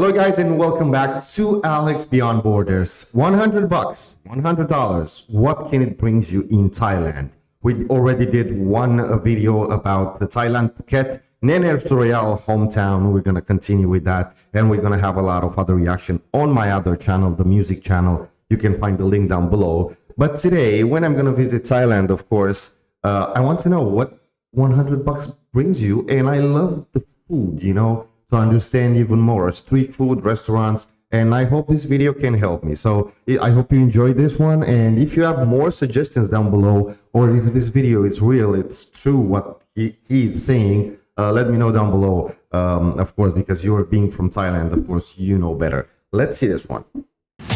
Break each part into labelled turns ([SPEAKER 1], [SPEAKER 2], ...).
[SPEAKER 1] Hello guys and welcome back to Alex Beyond Borders. $100, $100. What can it bring you in Thailand? We already did one video about the Thailand Phuket, Nener's Royal hometown. We're going to continue with that, and we're going to have a lot of other reaction on my other channel, the music channel. You can find the link down below. But today, when I'm going to visit Thailand, of course, I want to know what $100 brings you, and I love the food, you know, to understand even more street food, restaurants, and I hope this video can help me. So I hope you enjoyed this one, and if you have more suggestions down below, or if this video is real, it's true what he is saying, let me know down below, of course, because you're being from Thailand, of course, you know better. Let's see this one.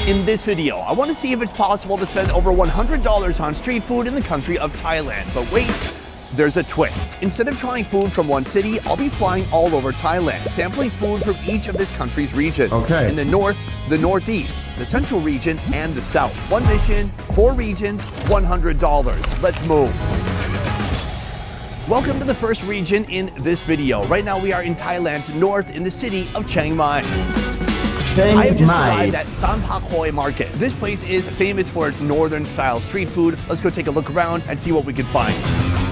[SPEAKER 2] In this video, I want to see if it's possible to spend over $100 on street food in the country of Thailand. But wait, there's a twist. Instead of trying food from one city, I'll be flying all over Thailand, sampling food from each of this country's regions.
[SPEAKER 1] Okay.
[SPEAKER 2] In the north, the northeast, the central region, and the south. One mission, 4 regions, $100. Let's move. Welcome to the first region in this video. Right now we are in Thailand's north in the city of Chiang Mai. I have just arrived at Sanpakhoi Market. This place is famous for its northern style street food. Let's go take a look around and see what we can find.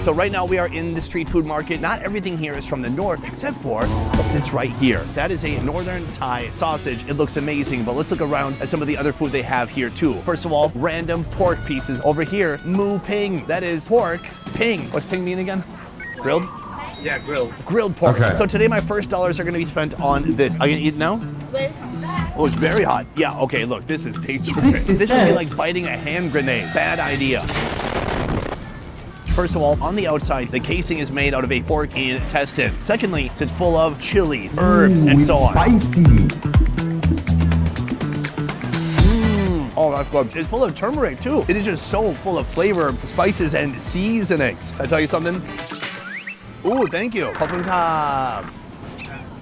[SPEAKER 2] So right now we are in the street food market. Not everything here is from the north except for this right here. That is a northern Thai sausage. It looks amazing, but let's look around at some of the other food they have here too. First of all, random pork pieces. Over here, mu ping. That is pork ping. What's ping mean again? Grilled?
[SPEAKER 3] Yeah, grilled.
[SPEAKER 2] Grilled pork.
[SPEAKER 1] Okay.
[SPEAKER 2] So today my first dollars are gonna be spent on this. Are you gonna eat it now? Oh, it's very hot. Yeah, okay, look, this is tasty.
[SPEAKER 1] 60
[SPEAKER 2] This would be like
[SPEAKER 1] cents.
[SPEAKER 2] biting a hand grenade. Bad idea. First of all, on the outside, the casing is made out of a pork intestine. Secondly, it's full of chilies, herbs, and so on.
[SPEAKER 1] Spicy.
[SPEAKER 2] Oh, that's good. It's full of turmeric, too. It is just so full of flavor, spices, and seasonings. Can I tell you something? Ooh, thank you. Khop.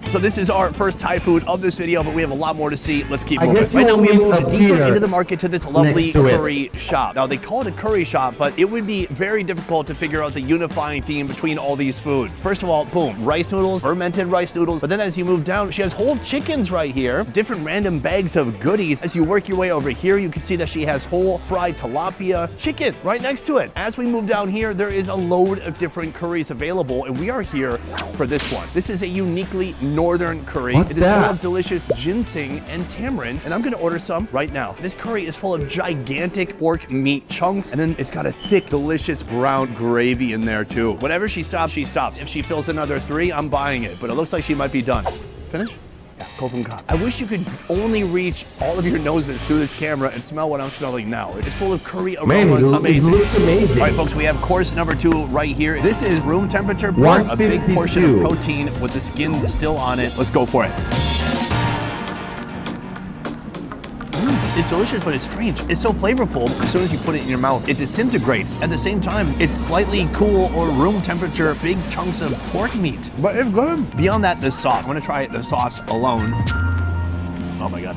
[SPEAKER 2] So this is our first Thai food of this video, but we have a lot more to see. Let's keep moving.
[SPEAKER 1] guess
[SPEAKER 2] Right now we
[SPEAKER 1] you'll
[SPEAKER 2] moved
[SPEAKER 1] meet up
[SPEAKER 2] deeper
[SPEAKER 1] here
[SPEAKER 2] into the market to this lovely
[SPEAKER 1] next to it.
[SPEAKER 2] curry shop. Now they call it a curry shop, but it would be very difficult to figure out the unifying theme between all these foods. First of all, boom, rice noodles, fermented rice noodles. But then as you move down, she has whole chickens right here, different random bags of goodies. As you work your way over here, you can see that she has whole fried tilapia chicken right next to it. As we move down here, there is a load of different curries available, and we are here for this one. This is a uniquely northern curry.
[SPEAKER 1] What's
[SPEAKER 2] It is full
[SPEAKER 1] that?
[SPEAKER 2] of delicious ginseng and tamarind, and I'm gonna order some right now. This curry is full of gigantic pork meat chunks, and then it's got a thick, delicious brown gravy in there too. Whenever she stops, she stops. If she fills another 3, I'm buying it, but it looks like she might be done. Finish? Yeah, Kopumka. I wish you could only reach all of your noses through this camera and smell what I'm smelling now. It's full of curry aroma.
[SPEAKER 1] Man,
[SPEAKER 2] It's
[SPEAKER 1] it
[SPEAKER 2] amazing.
[SPEAKER 1] looks amazing.
[SPEAKER 2] All right, folks, we have course number 2 right here. This is room temperature pork, a big portion of
[SPEAKER 1] 152.
[SPEAKER 2] protein with the skin still on it. Let's go for it. It's delicious, but it's strange. It's so flavorful. As soon as you put it in your mouth, it disintegrates. At the same time, it's slightly cool or room temperature, big chunks of pork meat. But it's good. Beyond that, the sauce. I'm gonna try the sauce alone. Oh my God.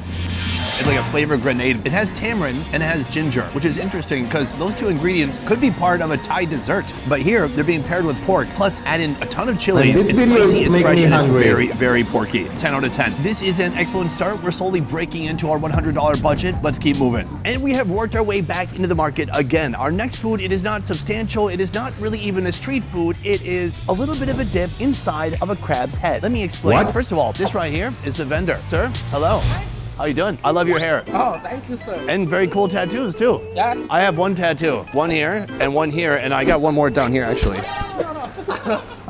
[SPEAKER 2] It's like a flavor grenade. It has tamarind and it has ginger, which is interesting because those 2 ingredients could be part of a Thai dessert. But here, they're being paired with pork, plus add in a ton of chilies.
[SPEAKER 1] This
[SPEAKER 2] It's
[SPEAKER 1] video
[SPEAKER 2] spicy,
[SPEAKER 1] is
[SPEAKER 2] it's
[SPEAKER 1] making
[SPEAKER 2] fresh,
[SPEAKER 1] me
[SPEAKER 2] and
[SPEAKER 1] hungry.
[SPEAKER 2] it's very, very porky. 10 out of 10. This is an excellent start. We're slowly breaking into our $100 budget. Let's keep moving. And we have worked our way back into the market again. Our next food, it is not substantial. It is not really even a street food. It is a little bit of a dip inside of a crab's head. Let me explain.
[SPEAKER 1] What?
[SPEAKER 2] First of all, this right here is the vendor. Sir, hello. How you doing? I love your hair.
[SPEAKER 3] Oh, thank you, sir.
[SPEAKER 2] And very cool tattoos too.
[SPEAKER 3] Yeah.
[SPEAKER 2] I have 1 tattoo. 1 here and 1 here, and I got 1 more down here actually.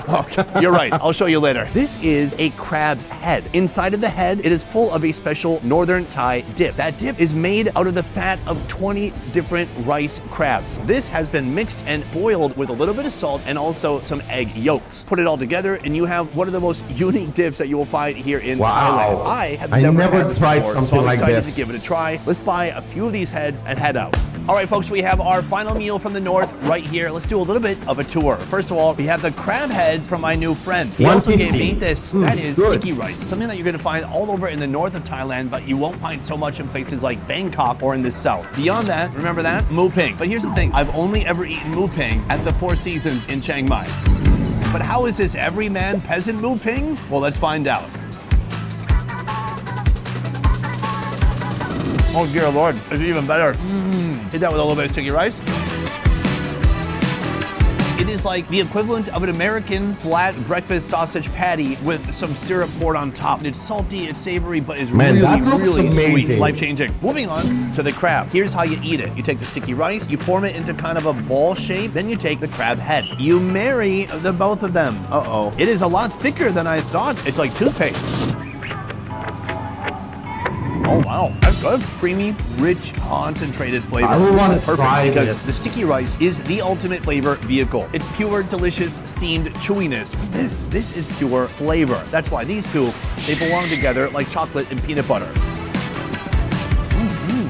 [SPEAKER 2] Okay. You're right. I'll show you later. This is a crab's head. Inside of the head, it is full of a special northern Thai dip. That dip is made out of the fat of 20 different rice crabs. This has been mixed and boiled with a little bit of salt and also some egg yolks. Put it all together and you have one of the most unique dips that you will find here in
[SPEAKER 1] Wow.
[SPEAKER 2] Thailand. I have
[SPEAKER 1] I
[SPEAKER 2] never
[SPEAKER 1] never
[SPEAKER 2] had this
[SPEAKER 1] tried
[SPEAKER 2] before,
[SPEAKER 1] something
[SPEAKER 2] so I'm
[SPEAKER 1] like
[SPEAKER 2] excited
[SPEAKER 1] this.
[SPEAKER 2] to give it a try. Let's buy a few of these heads and head out. All right, folks, we have our final meal from the north right here. Let's do a little bit of a tour. First of all, we have the crab heads from my new friend. He also gave me
[SPEAKER 1] 150.
[SPEAKER 2] this. That is
[SPEAKER 1] good.
[SPEAKER 2] sticky rice, something that you're going to find all over in the north of Thailand, but you won't find so much in places like Bangkok or in the south. Beyond that, remember that? Mu ping. But here's the thing. I've only ever eaten mu ping at the Four Seasons in Chiang Mai. But how is this everyman peasant mu ping? Well, let's find out. Oh dear Lord, it's even better. Hit that with a little bit of sticky rice. It is like the equivalent of an American flat breakfast sausage patty with some syrup poured on top. And it's salty, it's savory, but it's
[SPEAKER 1] Man,
[SPEAKER 2] really,
[SPEAKER 1] that looks
[SPEAKER 2] really
[SPEAKER 1] amazing.
[SPEAKER 2] sweet, life-changing. Moving on to the crab. Here's how you eat it. You take the sticky rice, you form it into kind of a ball shape, then you take the crab head. You marry the both of them. Uh-oh. It is a lot thicker than I thought. It's like toothpaste. Oh wow, that's good. Creamy, rich, concentrated flavor.
[SPEAKER 1] I would want
[SPEAKER 2] This
[SPEAKER 1] to
[SPEAKER 2] is perfect
[SPEAKER 1] try
[SPEAKER 2] because
[SPEAKER 1] this.
[SPEAKER 2] the sticky rice is the ultimate flavor vehicle. It's pure, delicious, steamed chewiness. This is pure flavor. That's why these two, they belong together like chocolate and peanut butter.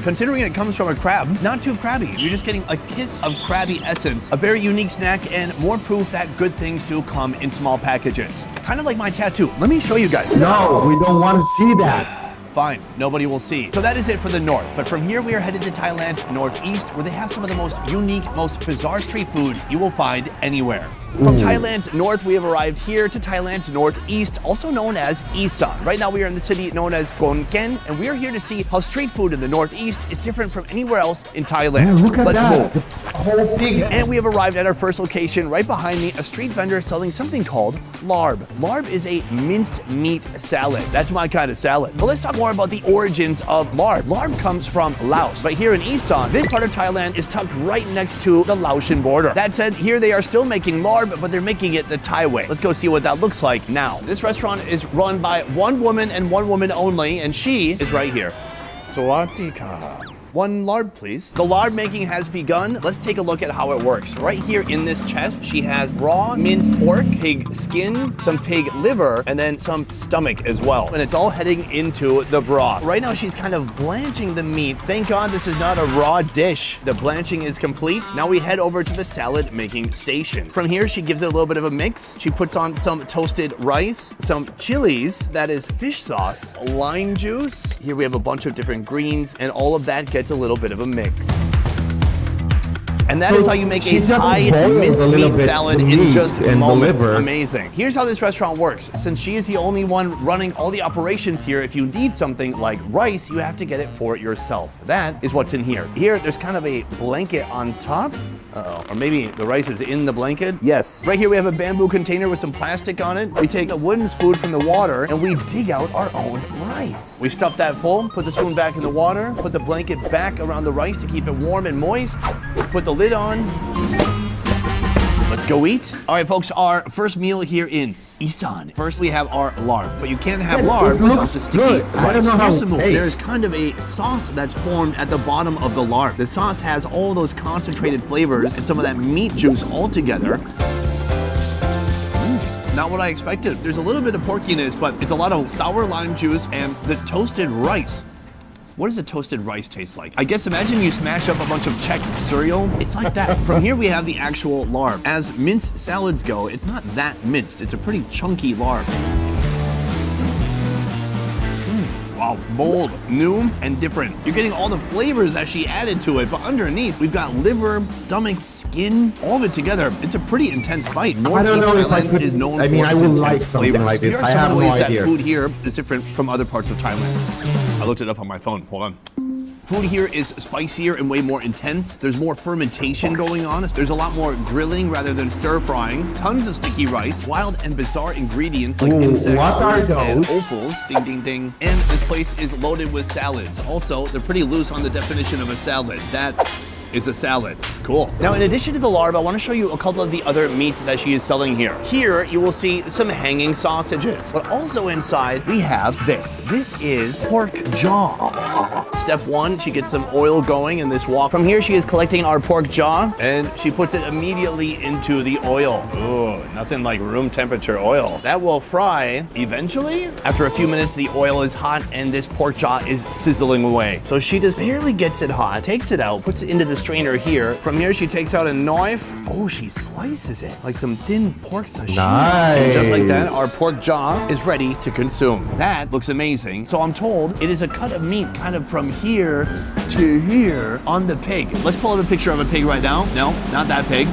[SPEAKER 2] Considering it comes from a crab, not too crabby. You're just getting a kiss of crabby essence, a very unique snack, and more proof that good things do come in small packages. Kind of like my tattoo. Let me show you guys.
[SPEAKER 1] No, we don't want to see that.
[SPEAKER 2] Fine, nobody will see. So that is it for the north. But from here, we are headed to Thailand's northeast, where they have some of the most unique, most bizarre street foods you will find anywhere. From Thailand's north, we have arrived here to Thailand's northeast, also known as Isan. Right now, we are in the city known as Khon Kaen, and we are here to see how street food in the northeast is different from anywhere else in Thailand.
[SPEAKER 1] Man, look at
[SPEAKER 2] Let's
[SPEAKER 1] that.
[SPEAKER 2] move.
[SPEAKER 1] The whole pig.
[SPEAKER 2] And we have arrived at our first location. Right behind me, a street vendor selling something called larb. Larb is a minced meat salad. That's my kind of salad. But let's talk more about the origins of larb. Larb comes from Laos, but here in Isan, this part of Thailand is tucked right next to the Laotian border. That said, here they are still making larb, but they're making it the Thai way. Let's go see what that looks like now. This restaurant is run by one woman and one woman only, and she is right here. Swatika. One larb, please. The larb making has begun. Let's take a look at how it works. Right here in this chest, she has raw minced pork, pig skin, some pig liver, and then some stomach as well. And it's all heading into the broth. Right now, she's kind of blanching the meat. Thank God this is not a raw dish. The blanching is complete. Now we head over to the salad making station. From here, she gives it a little bit of a mix. She puts on some toasted rice, some chilies, that is fish sauce, lime juice. Here we have a bunch of different greens, and all of that gets a little bit of a mix. And that is how you make a Thai minced meat salad in just moments. Amazing. Here's how this restaurant works. Since she is the only one running all the operations here, if you need something like rice, you have to get it for yourself. That is what's in here. Here, there's kind of a blanket on top. Uh-oh. Or maybe the rice is in the blanket. Yes. Right here, we have a bamboo container with some plastic on it. We take a wooden spoon from the water and we dig out our own rice. We stuff that full, put the spoon back in the water, put the blanket back around the rice to keep it warm and moist, put the lid on. Let's go eat. All right, folks, our first meal here in Isan. First, we have our larb, but you can't have larb without the sticky rice.
[SPEAKER 1] I don't know how it tastes.
[SPEAKER 2] There's kind of a sauce that's formed at the bottom of the larb. The sauce has all those concentrated flavors and some of that meat juice all together. Not what I expected. There's a little bit of porkiness, but it's a lot of sour lime juice and the toasted rice. What does a toasted rice taste like? I guess imagine you smash up a bunch of Chex cereal. It's like that. From here we have the actual larb. As minced salads go, it's not that minced. It's a pretty chunky larb. Wow, bold, new, and different. You're getting all the flavors that she added to it, but underneath, we've got liver, stomach, skin, all of it together. It's a pretty intense bite.
[SPEAKER 1] I don't know if I could.
[SPEAKER 2] Is known
[SPEAKER 1] I mean,
[SPEAKER 2] for
[SPEAKER 1] I
[SPEAKER 2] its
[SPEAKER 1] would
[SPEAKER 2] intense
[SPEAKER 1] like something
[SPEAKER 2] flavors.
[SPEAKER 1] like this.
[SPEAKER 2] Here are
[SPEAKER 1] I
[SPEAKER 2] some
[SPEAKER 1] have
[SPEAKER 2] of the
[SPEAKER 1] no
[SPEAKER 2] ways
[SPEAKER 1] idea.
[SPEAKER 2] that food here is different from other parts of Thailand. I looked it up on my phone. Hold on. Food here is spicier and way more intense. There's more fermentation going on. There's a lot more grilling rather than stir frying. Tons of sticky rice, wild and bizarre ingredients like insects,
[SPEAKER 1] what are
[SPEAKER 2] birds, and
[SPEAKER 1] those?
[SPEAKER 2] offals. Ding, ding, ding. And this place is loaded with salads. Also, they're pretty loose on the definition of a salad. That is a salad. Cool. Now, in addition to the larb, I want to show you a couple of the other meats that she is selling here. Here, you will see some hanging sausages, but also inside, we have this. This is pork jaw. Step one, she gets some oil going in this wok. From here, she is collecting our pork jaw, and she puts it immediately into the oil. Ooh, nothing like room temperature oil. That will fry eventually. After a few minutes, the oil is hot, and this pork jaw is sizzling away. So she just barely gets it hot, takes it out, puts it into the strainer here. From here, she takes out a knife. Oh, she slices it like some thin pork sashimi.
[SPEAKER 1] Nice.
[SPEAKER 2] And just like that, our pork jaw is ready to consume. That looks amazing. So I'm told it is a cut of meat kind of from here to here on the pig. Let's pull up a picture of a pig right now. No, not that pig.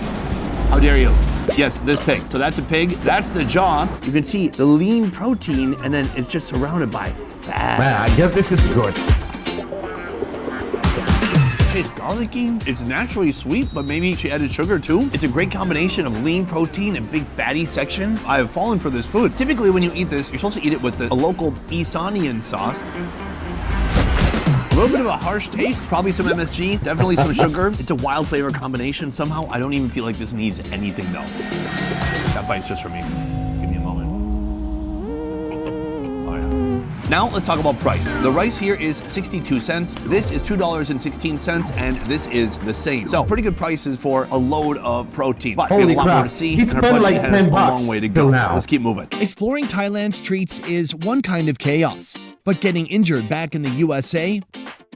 [SPEAKER 2] How dare you? Yes, this pig. So that's a pig. That's the jaw. You can see the lean protein, and then it's just surrounded by fat.
[SPEAKER 1] Man, I guess this is good.
[SPEAKER 2] tastes garlicky. It's naturally sweet, but maybe she added sugar too. It's a great combination of lean protein and big fatty sections. I have fallen for this food. Typically when you eat this, you're supposed to eat it with a local Isanian sauce. A little bit of a harsh taste, probably some MSG, definitely some sugar. It's a wild flavor combination. Somehow, I don't even feel like this needs anything though. That bite's just for me. Give me a moment. Oh yeah. Now let's talk about price. The rice here is 62 cents. This is $2.16, and this is the same. So pretty good prices for a load of protein. But we have a lot more to see.
[SPEAKER 1] He spent like 10 bucks
[SPEAKER 2] a long way to go.
[SPEAKER 1] now.
[SPEAKER 2] Let's keep moving.
[SPEAKER 4] Exploring Thailand's streets is one kind of chaos, but getting injured back in the USA,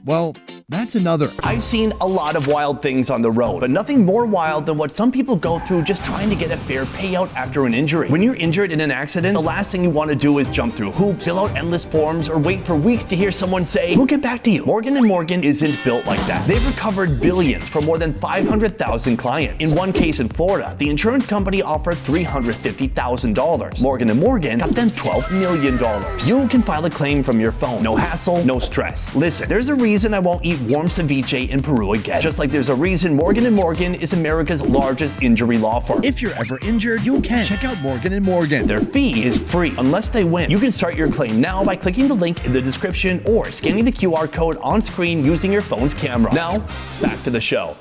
[SPEAKER 4] well, that's another.
[SPEAKER 2] I've seen a lot of wild things on the road, but nothing more wild than what some people go through just trying to get a fair payout after an injury. When you're injured in an accident, the last thing you want to do is jump through hoops, fill out endless forms, or wait for weeks to hear someone say, "We'll get back to you." Morgan & Morgan isn't built like that. They've recovered billions from more than 500,000 clients. In one case in Florida, the insurance company offered $350,000. Morgan & Morgan got them $12 million. You can file a claim from your phone. No hassle, no stress. Listen, there's a reason I won't eat warm ceviche in Peru again. Just like there's a reason Morgan & Morgan is America's largest injury law firm.
[SPEAKER 4] If you're ever injured, you can check out Morgan & Morgan.
[SPEAKER 2] Their fee is free unless they win. You can start your claim now by clicking the link in the description or scanning the QR code on screen using your phone's camera. Now, back to the show.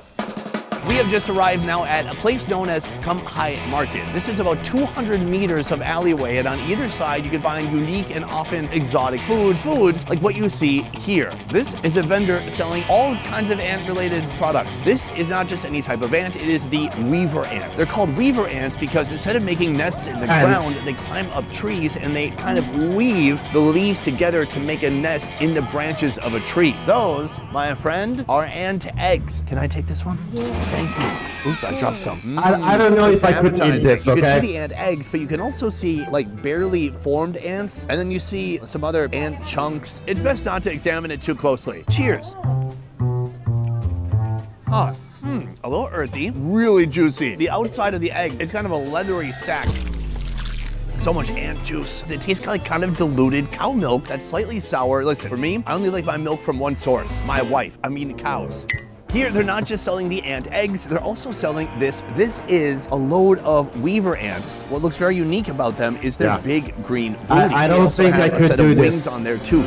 [SPEAKER 2] We have just arrived now at a place known as Kamhai Market. This is about 200 meters of alleyway, and on either side you can find unique and often exotic foods like what you see here. This is a vendor selling all kinds of ant-related products. This is not just any type of ant, it is the weaver ant. They're called weaver ants because instead of making nests in the ground, they climb up trees and they kind of weave the leaves together to make a nest in the branches of a tree. Those, my friend, are ant eggs. Can I take this one? Yeah. Thank you. Oops, I dropped some.
[SPEAKER 1] I don't know if I could eat this, okay?
[SPEAKER 2] You can see the ant eggs, but you can also see like barely formed ants, and then you see some other ant chunks. It's best not to examine it too closely. Cheers. A little earthy, really juicy. The outside of the egg is kind of a leathery sack. So much ant juice. It tastes like kind of diluted cow milk that's slightly sour. Listen, for me, I only like my milk from one source. My wife, I mean cows. Here, they're not just selling the ant eggs, they're also selling this. This is a load of weaver ants. What looks very unique about them is their big green booty.
[SPEAKER 1] I don't think I could do this.
[SPEAKER 2] Wings on there too.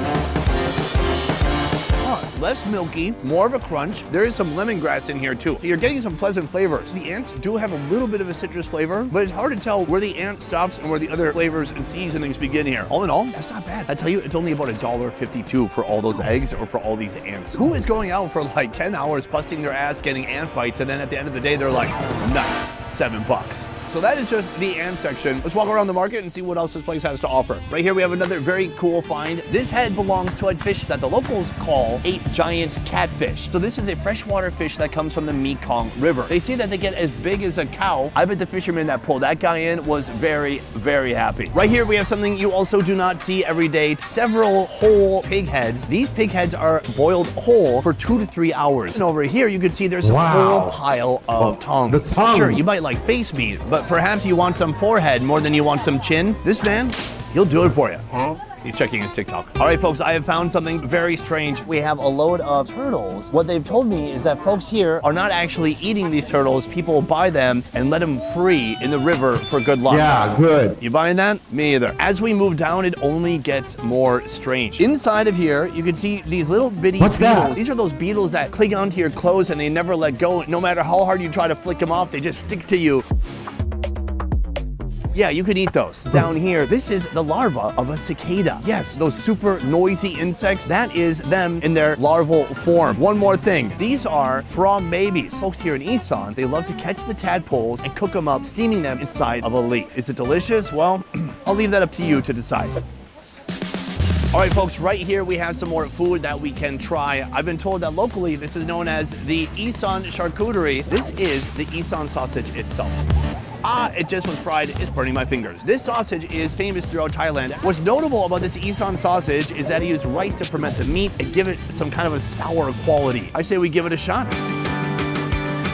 [SPEAKER 2] Less milky, more of a crunch. There is some lemongrass in here too. So you're getting some pleasant flavors. The ants do have a little bit of a citrus flavor, but it's hard to tell where the ant stops and where the other flavors and seasonings begin here. All in all, that's not bad. I tell you, it's only about $1.52 for all those eggs or for all these ants. Who is going out for like 10 hours busting their ass getting ant bites, and then at the end of the day, they're like, nice, $7. So that is just the ant section. Let's walk around the market and see what else this place has to offer. Right here we have another very cool find. This head belongs to a fish that the locals call a giant catfish. So this is a freshwater fish that comes from the Mekong River. They say that they get as big as a cow. I bet the fisherman that pulled that guy in was very, very happy. Right here we have something you also do not see every day. Several whole pig heads. These pig heads are boiled whole for 2 to 3 hours. And over here you can see there's a whole pile of tongue.
[SPEAKER 1] The tongue.
[SPEAKER 2] Sure, you might like face meat, but perhaps you want some forehead more than you want some chin. This man, he'll do it for you. He's checking his TikTok. All right, folks, I have found something very strange. We have a load of turtles. What they've told me is that folks here are not actually eating these turtles. People buy them and let them free in the river for good luck.
[SPEAKER 1] Yeah, good.
[SPEAKER 2] You buying that? Me either. As we move down, it only gets more strange. Inside of here, you can see these little bitty beetles.
[SPEAKER 1] That?
[SPEAKER 2] These are those beetles that cling onto your clothes and they never let go. No matter how hard you try to flick them off, they just stick to you. Yeah, you can eat those. Down here, this is the larva of a cicada. Yes, those super noisy insects, that is them in their larval form. One more thing, these are frog babies. Folks here in Isan, they love to catch the tadpoles and cook them up, steaming them inside of a leaf. Is it delicious? Well, I'll leave that up to you to decide. All right, folks, right here we have some more food that we can try. I've been told that locally this is known as the Isan charcuterie. This is the Isan sausage itself. It just was fried. It's burning my fingers. This sausage is famous throughout Thailand. What's notable about this Isan sausage is that he used rice to ferment the meat and give it some kind of a sour quality. I say we give it a shot.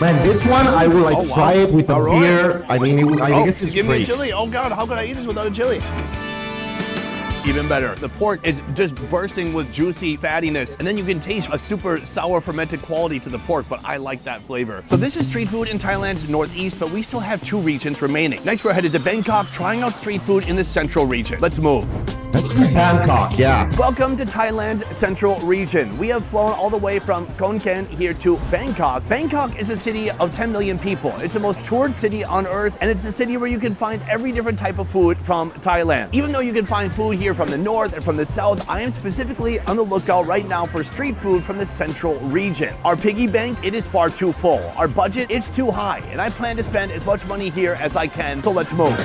[SPEAKER 1] Man, this one I will like try it with a beer. I mean, I guess it's
[SPEAKER 2] give
[SPEAKER 1] great.
[SPEAKER 2] me a chili. Oh God, how could I eat this without a chili? Even better. The pork is just bursting with juicy fattiness, and then you can taste a super sour fermented quality to the pork, but I like that flavor. So this is street food in Thailand's northeast, but we still have 2 regions remaining. Next, we're headed to Bangkok, trying out street food in the central region. Let's move.
[SPEAKER 1] That's in Bangkok, yeah.
[SPEAKER 2] Welcome to Thailand's central region. We have flown all the way from Khon Kaen here to Bangkok. Bangkok is a city of 10 million people. It's the most toured city on earth, and it's a city where you can find every different type of food from Thailand. Even though you can find food here from the north and from the south, I am specifically on the lookout right now for street food from the central region. Our piggy bank, it is far too full. Our budget, it's too high, and I plan to spend as much money here as I can, so let's move.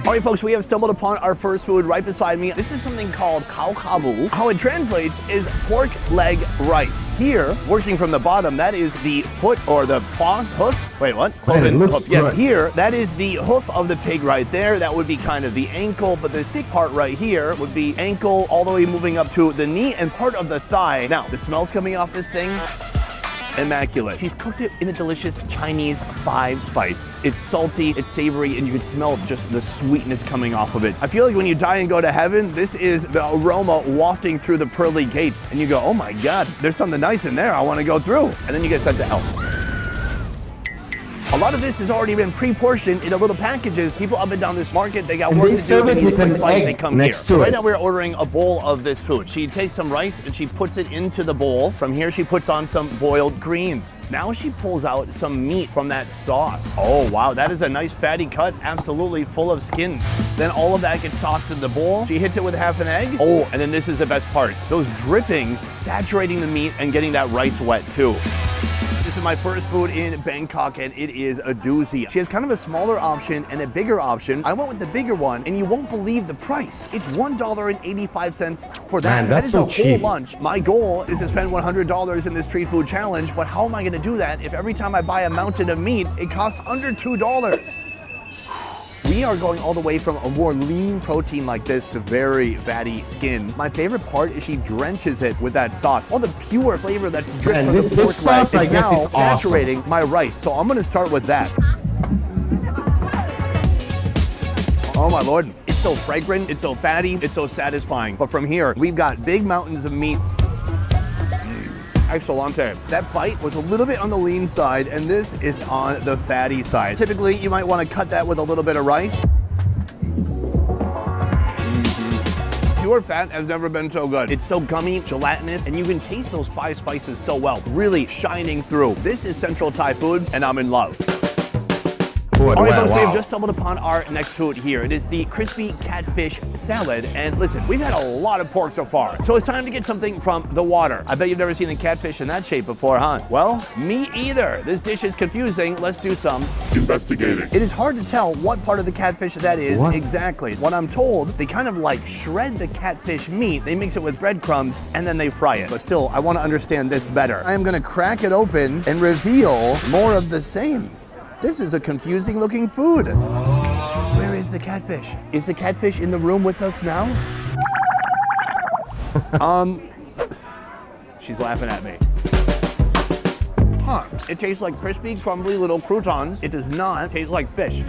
[SPEAKER 2] All right, folks, we have stumbled upon our first food right beside me. This is something called khao kabu. How it translates is pork leg rice. Here, working from the bottom, that is the foot or the paw, hoof. Wait, what?
[SPEAKER 1] Man, it looks
[SPEAKER 2] hoof. Yes,
[SPEAKER 1] good.
[SPEAKER 2] here, that is the hoof of the pig right there. That would be kind of the ankle, but the stick part right here would be ankle all the way moving up to the knee and part of the thigh. Now, the smells coming off this thing, immaculate. She's cooked it in a delicious Chinese 5-spice. It's salty, it's savory, and you can smell just the sweetness coming off of it. I feel like when you die and go to heaven, this is the aroma wafting through the pearly gates, and you go, oh my God, there's something nice in there. I want to go through. And then you get sent to hell. A lot of this has already been pre-portioned in little packages. People up and down this market, they got
[SPEAKER 1] And
[SPEAKER 2] work
[SPEAKER 1] they
[SPEAKER 2] to do.
[SPEAKER 1] serve it
[SPEAKER 2] They need
[SPEAKER 1] with
[SPEAKER 2] a quick
[SPEAKER 1] an
[SPEAKER 2] bite,
[SPEAKER 1] egg
[SPEAKER 2] they come
[SPEAKER 1] next
[SPEAKER 2] here.
[SPEAKER 1] to
[SPEAKER 2] Right
[SPEAKER 1] it.
[SPEAKER 2] now we're ordering a bowl of this food. She takes some rice and she puts it into the bowl. From here she puts on some boiled greens. Now she pulls out some meat from that sauce. Oh wow, that is a nice fatty cut, absolutely full of skin. Then all of that gets tossed in the bowl. She hits it with half an egg. Oh, and then this is the best part. Those drippings saturating the meat and getting that rice wet too. This is my first food in Bangkok, and it is a doozy. She has kind of a smaller option and a bigger option. I went with the bigger one, and you won't believe the price. It's $1.85 for that.
[SPEAKER 1] Man, that's
[SPEAKER 2] that is
[SPEAKER 1] so
[SPEAKER 2] a whole
[SPEAKER 1] cheap.
[SPEAKER 2] lunch. My goal is to spend $100 in this street food challenge, but how am I gonna do that if every time I buy a mountain of meat, it costs under $2? We are going all the way from a more lean protein like this to very fatty skin. My favorite part is she drenches it with that sauce. All the pure flavor that's dripped
[SPEAKER 1] Man,
[SPEAKER 2] from
[SPEAKER 1] this
[SPEAKER 2] the pork
[SPEAKER 1] sauce,
[SPEAKER 2] leg
[SPEAKER 1] I
[SPEAKER 2] is
[SPEAKER 1] guess
[SPEAKER 2] now
[SPEAKER 1] it's awesome.
[SPEAKER 2] saturating my rice. So I'm gonna start with that. Oh my Lord, it's so fragrant, it's so fatty, it's so satisfying. But from here, we've got big mountains of meat. Excellente. That bite was a little bit on the lean side, and this is on the fatty side. Typically, you might want to cut that with a little bit of rice. Pure fat has never been so good. It's so gummy, gelatinous, and you can taste those 5 spices so well, really shining through. This is Central Thai food, and I'm in love.
[SPEAKER 1] Good,
[SPEAKER 2] All right,
[SPEAKER 1] wow,
[SPEAKER 2] folks, we have
[SPEAKER 1] wow.
[SPEAKER 2] just stumbled upon our next food here. It is the crispy catfish salad. And listen, we've had a lot of pork so far, so it's time to get something from the water. I bet you've never seen a catfish in that shape before, huh? Well, me either. This dish is confusing. Let's do some
[SPEAKER 3] Investigating.
[SPEAKER 2] It is hard to tell what part of the catfish that is
[SPEAKER 1] What?
[SPEAKER 2] exactly. What I'm told, they kind of like shred the catfish meat, they mix it with breadcrumbs, and then they fry it. But still, I want to understand this better. I am going to crack it open and reveal more of the same. This is a confusing looking food. Where is the catfish? Is the catfish in the room with us now? She's laughing at me. Huh. It tastes like crispy, crumbly little croutons. It does not taste like fish.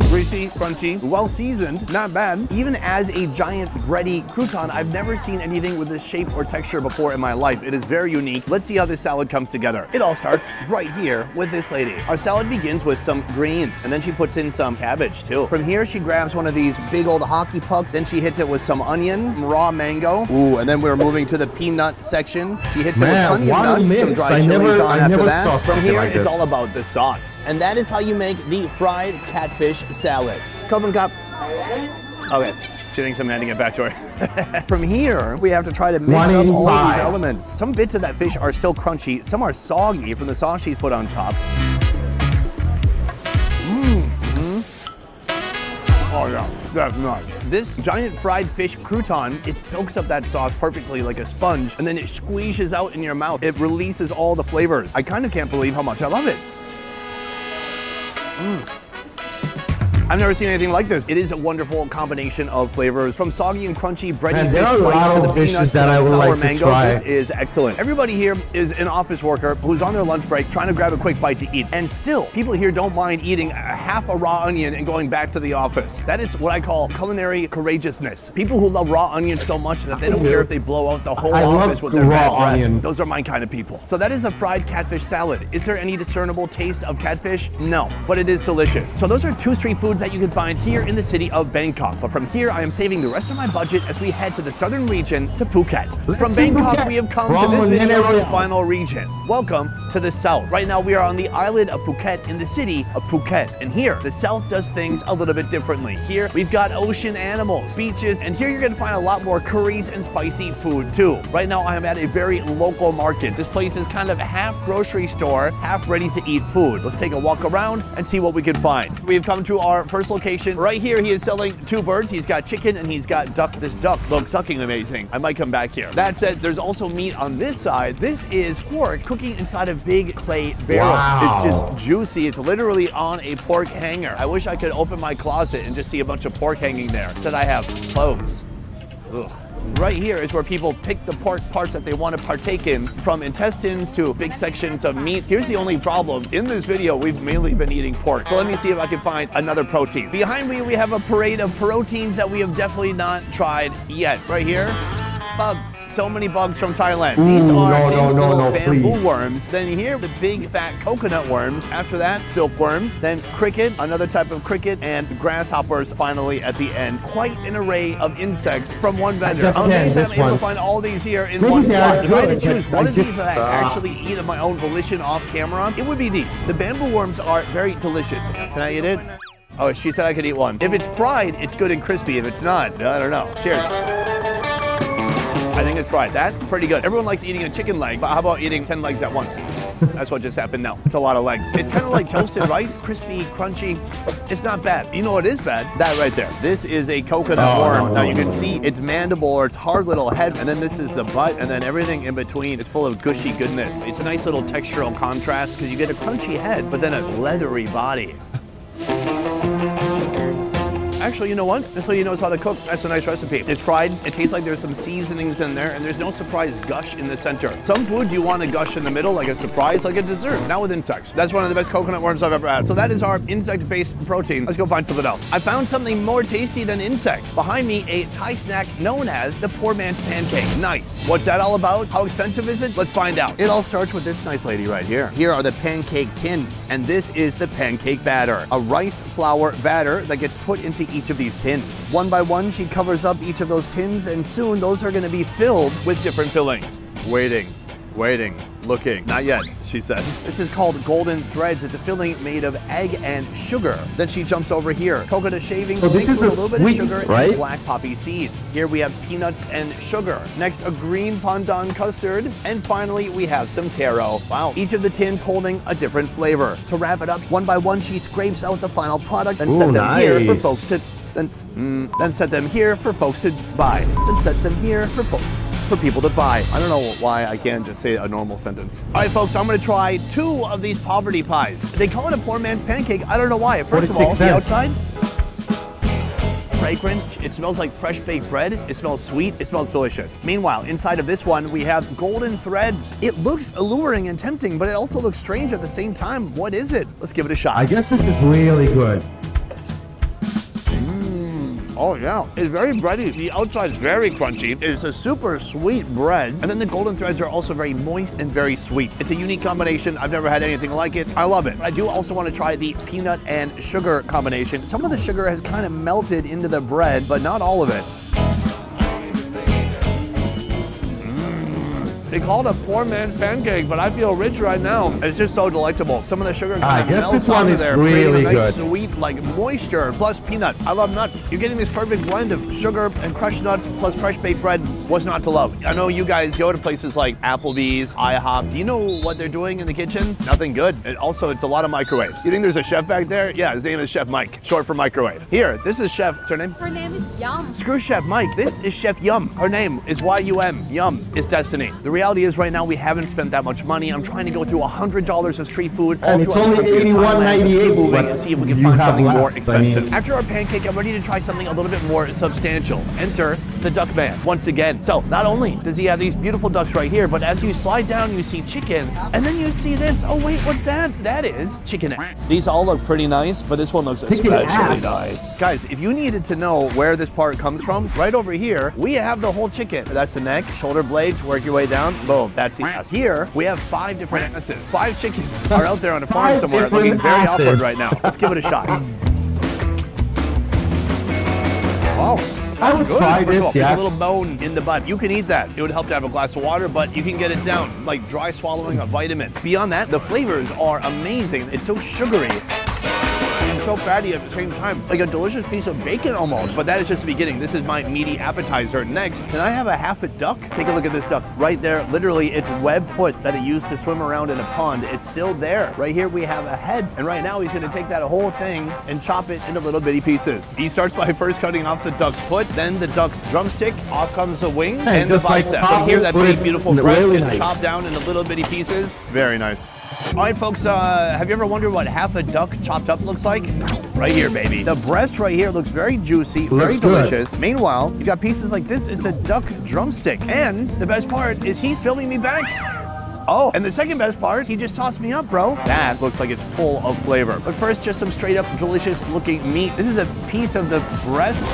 [SPEAKER 2] Greasy, crunchy, well seasoned, not bad. Even as a giant bready crouton, I've never seen anything with this shape or texture before in my life. It is very unique. Let's see how this salad comes together. It all starts right here with this lady. Our salad begins with some greens, and then she puts in some cabbage too. From here, she grabs one of these big old hockey pucks, then she hits it with some onion, raw mango. Ooh, and then we're moving to the peanut section. She hits it with
[SPEAKER 1] Man,
[SPEAKER 2] onion
[SPEAKER 1] what a
[SPEAKER 2] nuts, some
[SPEAKER 1] mix.
[SPEAKER 2] dry
[SPEAKER 1] I
[SPEAKER 2] chilies
[SPEAKER 1] never-
[SPEAKER 2] on
[SPEAKER 1] I
[SPEAKER 2] after
[SPEAKER 1] never
[SPEAKER 2] that.
[SPEAKER 1] saw
[SPEAKER 2] From
[SPEAKER 1] something
[SPEAKER 2] here,
[SPEAKER 1] like
[SPEAKER 2] it's
[SPEAKER 1] this.
[SPEAKER 2] all about the sauce. And that is how you make the fried catfish salad. Cup and cup. Okay, she thinks I'm handing it back to her. From here, we have to try to mix up all of these
[SPEAKER 1] 185.
[SPEAKER 2] elements. Some bits of that fish are still crunchy, some are soggy from the sauce she's put on top. Oh yeah, that's nice. This giant fried fish crouton, it soaks up that sauce perfectly like a sponge, and then it squeezes out in your mouth. It releases all the flavors. I kind of can't believe how much I love it. I I've never seen anything like this. It is a wonderful combination of flavors, from soggy and crunchy bready
[SPEAKER 1] And
[SPEAKER 2] fish
[SPEAKER 1] there are a
[SPEAKER 2] bites
[SPEAKER 1] lot
[SPEAKER 2] to the
[SPEAKER 1] of dishes
[SPEAKER 2] peanuts
[SPEAKER 1] that I would
[SPEAKER 2] sour
[SPEAKER 1] like to
[SPEAKER 2] mango.
[SPEAKER 1] try.
[SPEAKER 2] This is excellent. Everybody here is an office worker who's on their lunch break trying to grab a quick bite to eat. And still, people here don't mind eating half a raw onion and going back to the office. That is what I call culinary courageousness. People who love raw onions so much that they don't care if they blow out the whole
[SPEAKER 1] I love
[SPEAKER 2] office with their
[SPEAKER 1] raw
[SPEAKER 2] bad breath.
[SPEAKER 1] onion.
[SPEAKER 2] Those are my kind of people. So that is a fried catfish salad. Is there any discernible taste of catfish? No, but it is delicious. So those are two street foods that you can find here in the city of Bangkok. But from here, I am saving the rest of my budget as we head to the southern region, to Phuket. From
[SPEAKER 1] see
[SPEAKER 2] Bangkok,
[SPEAKER 1] Phuket.
[SPEAKER 2] we have come to
[SPEAKER 1] Wrong
[SPEAKER 2] this
[SPEAKER 1] one,
[SPEAKER 2] video's
[SPEAKER 1] Royale.
[SPEAKER 2] final region. Welcome to the south. Right now, we are on the island of Phuket in the city of Phuket. And here, the south does things a little bit differently. Here, we've got ocean animals, beaches, and here you're gonna find a lot more curries and spicy food too. Right now, I am at a very local market. This place is kind of half grocery store, half ready to eat food. Let's take a walk around and see what we can find. We've come to our first location. Right here, he is selling two birds. He's got chicken and he's got duck. This duck looks fucking amazing. I might come back here. That said, there's also meat on this side. This is pork cooking inside a big clay barrel.
[SPEAKER 1] Wow.
[SPEAKER 2] It's just juicy. It's literally on a pork hanger. I wish I could open my closet and just see a bunch of pork hanging there. Instead, I have clothes. Ugh. Right here is where people pick the pork parts that they want to partake in, from intestines to big sections of meat. Here's the only problem. In this video, we've mainly been eating pork. So let me see if I can find another protein. Behind me, we have a parade of proteins that we have definitely not tried yet. Right here, bugs. So many bugs from Thailand. These are little bamboo
[SPEAKER 1] please.
[SPEAKER 2] worms. Then here, the big fat coconut worms. After that, silkworms. Then cricket, another type of cricket, and grasshoppers finally at the end. Quite an array of insects from one vendor.
[SPEAKER 1] just
[SPEAKER 2] I'm
[SPEAKER 1] can't.
[SPEAKER 2] amazed
[SPEAKER 1] This
[SPEAKER 2] I'm able to
[SPEAKER 1] one's-
[SPEAKER 2] find all these here in
[SPEAKER 1] Maybe
[SPEAKER 2] one
[SPEAKER 1] they
[SPEAKER 2] spot.
[SPEAKER 1] are
[SPEAKER 2] If I had to
[SPEAKER 1] good,
[SPEAKER 2] choose
[SPEAKER 1] but
[SPEAKER 2] one
[SPEAKER 1] I
[SPEAKER 2] of these
[SPEAKER 1] just-
[SPEAKER 2] that I actually eat of my own volition off camera, it would be these. The bamboo worms are very delicious. Can I eat it? Oh, she said I could eat one. If it's fried, it's good and crispy. If it's not, I don't know. Cheers. I think it's fried. That's pretty good. Everyone likes eating a chicken leg, but how about eating 10 legs at once? That's what just happened now. It's a lot of legs. It's kind of like toasted rice, crispy, crunchy. It's not bad. You know what is bad? That right there. This is a coconut worm. Now you can see its mandible or its hard little head, and then this is the butt, and then everything in between is full of gushy goodness. It's a nice little textural contrast because you get a crunchy head, but then a leathery body. Actually, you know what? This lady knows how to cook. That's a nice recipe. It's fried. It tastes like there's some seasonings in there, and there's no surprise gush in the center. Some foods you want a gush in the middle, like a surprise, like a dessert. Not with insects. That's one of the best coconut worms I've ever had. So that is our insect-based protein. Let's go find something else. I found something more tasty than insects. Behind me, a Thai snack known as the poor man's pancake. Nice. What's that all about? How expensive is it? Let's find out. It all starts with this nice lady right here. Here are the pancake tins, and this is the pancake batter. A rice flour batter that gets put into each of these tins. One by one, she covers up each of those tins, and soon those are going to be filled with different fillings. Waiting, looking. Not yet, she says. This is called golden threads. It's a filling made of egg and sugar. Then she jumps over here. Coconut shavings
[SPEAKER 1] So this
[SPEAKER 2] mixed
[SPEAKER 1] is
[SPEAKER 2] with a
[SPEAKER 1] a
[SPEAKER 2] little
[SPEAKER 1] sweet,
[SPEAKER 2] bit of sugar
[SPEAKER 1] right?
[SPEAKER 2] and black poppy seeds. Here we have peanuts and sugar. Next, a green pandan custard. And finally, we have some taro. Wow. Each of the tins holding a different flavor. To wrap it up, one by one, she scrapes out the final product and set them here for
[SPEAKER 1] nice.
[SPEAKER 2] folks to then set them here for folks to buy. Then sets them here for people to buy. I don't know why I can't just say a normal sentence. All right, folks, I'm gonna try 2 of these poverty pies. They call it a poor man's pancake. I don't know why. First of all,
[SPEAKER 1] 46
[SPEAKER 2] the
[SPEAKER 1] cents.
[SPEAKER 2] outside, fragrant. It smells like fresh baked bread. It smells sweet. It smells delicious. Meanwhile, inside of this one, we have golden threads. It looks alluring and tempting, but it also looks strange at the same time. What is it? Let's give it a shot.
[SPEAKER 1] I guess this is really good.
[SPEAKER 2] Oh yeah, it's very bready. The outside is very crunchy. It's a super sweet bread. And then the golden threads are also very moist and very sweet. It's a unique combination. I've never had anything like it. I love it. I do also want to try the peanut and sugar combination. Some of the sugar has kind of melted into the bread, but not all of it. They call it a poor man's pancake, but I feel rich right now. It's just so delectable. Some of the sugar kind of
[SPEAKER 1] guess
[SPEAKER 2] melts
[SPEAKER 1] this one
[SPEAKER 2] onto
[SPEAKER 1] is
[SPEAKER 2] there,
[SPEAKER 1] really
[SPEAKER 2] creating a nice,
[SPEAKER 1] good.
[SPEAKER 2] sweet, like moisture plus peanut. I love nuts. You're getting this perfect blend of sugar and crushed nuts plus fresh baked bread. What's not to love? I know you guys go to places like Applebee's, IHOP. Do you know what they're doing in the kitchen? Nothing good. And also, it's a lot of microwaves. You think there's a chef back there? Yeah, his name is Chef Mike, short for microwave. Here, this is Chef. What's her name?
[SPEAKER 5] Her name is Yum.
[SPEAKER 2] Screw Chef Mike. This is Chef Yum. Her name is Y-U-M. Yum is destiny. The reality reality is right now we haven't spent that much money. I'm trying to go through $100 of street food.
[SPEAKER 1] And it's only $81.98.
[SPEAKER 2] And see if we can find something more expensive. After our pancake, I'm ready to try something a little bit more substantial. Enter the duck man once again. So not only does he have these beautiful ducks right here, but as you slide down, you see chicken, and then you see this. Oh wait, what's that? That is chicken ass. These all look pretty nice, but this one looks especially nice. Guys, if you needed to know where this part comes from, right over here, we have the whole chicken. That's the neck, shoulder blades, work your way down, boom, that's the ass. Here, we have 5 different asses. 5 chickens are out there on a farm somewhere looking very awkward right now. Let's give it a shot. Oh.
[SPEAKER 1] I would try this, yes.
[SPEAKER 2] There's a little bone in the butt. You can eat that. It would help to have a glass of water, but you can get it down, like dry swallowing a vitamin. Beyond that, the flavors are amazing. It's so sugary and so fatty at the same time. Like a delicious piece of bacon almost. But that is just the beginning. This is my meaty appetizer. Next, can I have a half a duck? Take a look at this duck right there. Literally, it's web foot that it used to swim around in a pond. It's still there. Right here, we have a head. And right now, he's gonna take that whole thing and chop it into little bitty pieces. He starts by first cutting off the duck's foot, then the duck's drumstick, off comes the wing, and the bicep. But here, that big, beautiful breast is chopped down into little bitty pieces. Very nice. All right, folks, have you ever wondered what half a duck chopped up looks like? Right here, baby. The breast right here looks very juicy, very delicious. Meanwhile, you got pieces like this. It's a duck drumstick. And the best part is he's filming me back. Oh, and the second best part, he just tossed me up, bro. That looks like it's full of flavor. But first, just some straight up delicious looking meat. This is a piece of the breast.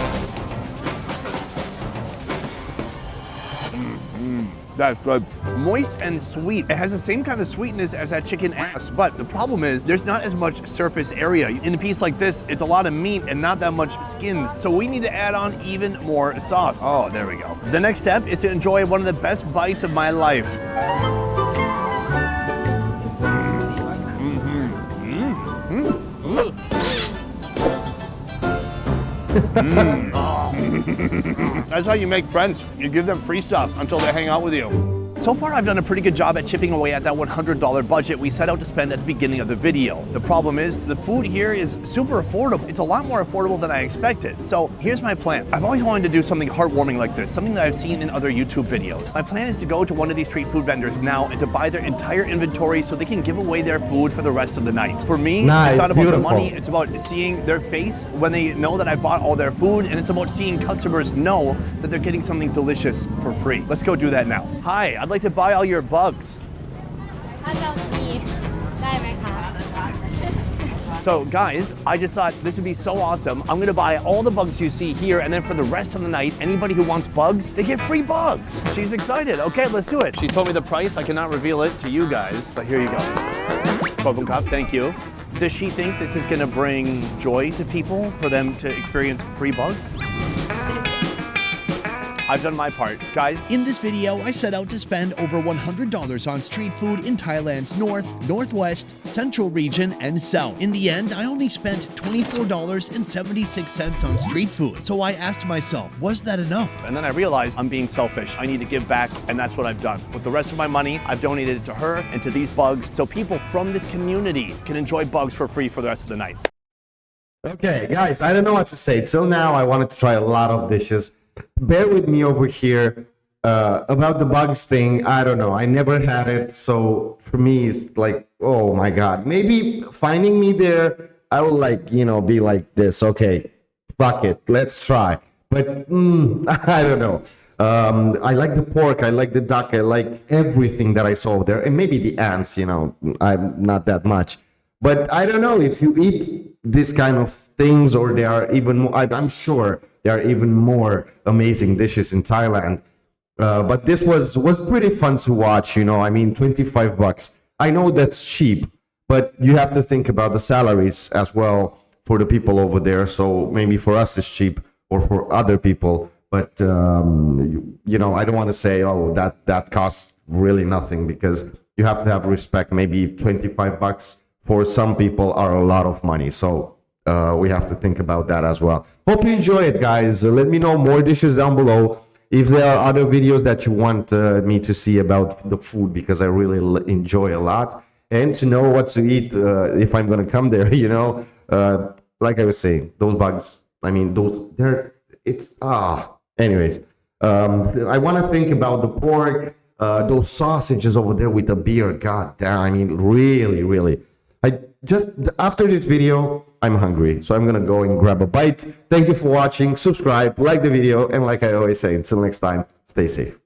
[SPEAKER 2] That's good. Moist and sweet. It has the same kind of sweetness as that chicken ass, but the problem is there's not as much surface area. In a piece like this, it's a lot of meat and not that much skins, so we need to add on even more sauce. Oh, there we go. The next step is to enjoy one of the best bites of my life. That's how you make friends. You give them free stuff until they hang out with you. So far, I've done a pretty good job at chipping away at that $100 budget we set out to spend at the beginning of the video. The problem is, the food here is super affordable. It's a lot more affordable than I expected. So here's my plan. I've always wanted to do something heartwarming like this, something that I've seen in other YouTube videos. My plan is to go to one of these street food vendors now and to buy their entire inventory so they can give away their food for the rest of the night. For me, it's not about the money, it's about seeing their face when they know that I bought all their food, and it's about seeing customers know that they're getting something delicious for free. Let's go do that now. Hi, I'd like to buy all your bugs. So guys, I just thought this would be so awesome. I'm gonna buy all the bugs you see here, and then for the rest of the night, anybody who wants bugs, they get free bugs. She's excited. Okay, let's do it. She told me the price. I cannot reveal it to you guys, but here you go. Welcome cup, thank you. Does she think this is gonna bring joy to people for them to experience free bugs? I've done my part. Guys,
[SPEAKER 4] in this video, I set out to spend over $100 on street food in Thailand's north, northwest, central region, and south. In the end, I only spent $24.76 on street food. So I asked myself, was that enough?
[SPEAKER 2] And then I realized I'm being selfish. I need to give back, and that's what I've done. With the rest of my money, I've donated it to her and to these bugs so people from this community can enjoy bugs for free for the rest of the night.
[SPEAKER 1] Okay, guys, I don't know what to say. Till now, I wanted to try a lot of dishes. Bear with me over here about the bugs thing. I don't know. I never had it. So for me, it's like, oh my God. Maybe finding me there, I will be like this. Okay, fuck it. Let's try. But I don't know. I like the pork. I like the duck. I like everything that I saw there. And maybe the ants, I'm not that much. But I don't know if you eat this kind of things, or there are even more. I'm sure there are even more amazing dishes in Thailand. But this was pretty fun to watch. I mean, $25. I know that's cheap, but you have to think about the salaries as well for the people over there. So maybe for us it's cheap, or for other people. But I don't want to say, oh, that costs really nothing, because you have to have respect. Maybe $25 for some people are a lot of money. So we have to think about that as well. Hope you enjoy it, guys. Let me know more dishes down below. If there are other videos that you want me to see about the food, because I really enjoy a lot. And to know what to eat if I'm going to come there, like I was saying, those bugs, I mean, anyways, I want to think about the pork, those sausages over there with the beer. God damn, I mean, really, really. I just, after this video, I'm hungry. So I'm going to go and grab a bite. Thank you for watching. Subscribe, like the video. And like I always say, until next time, stay safe.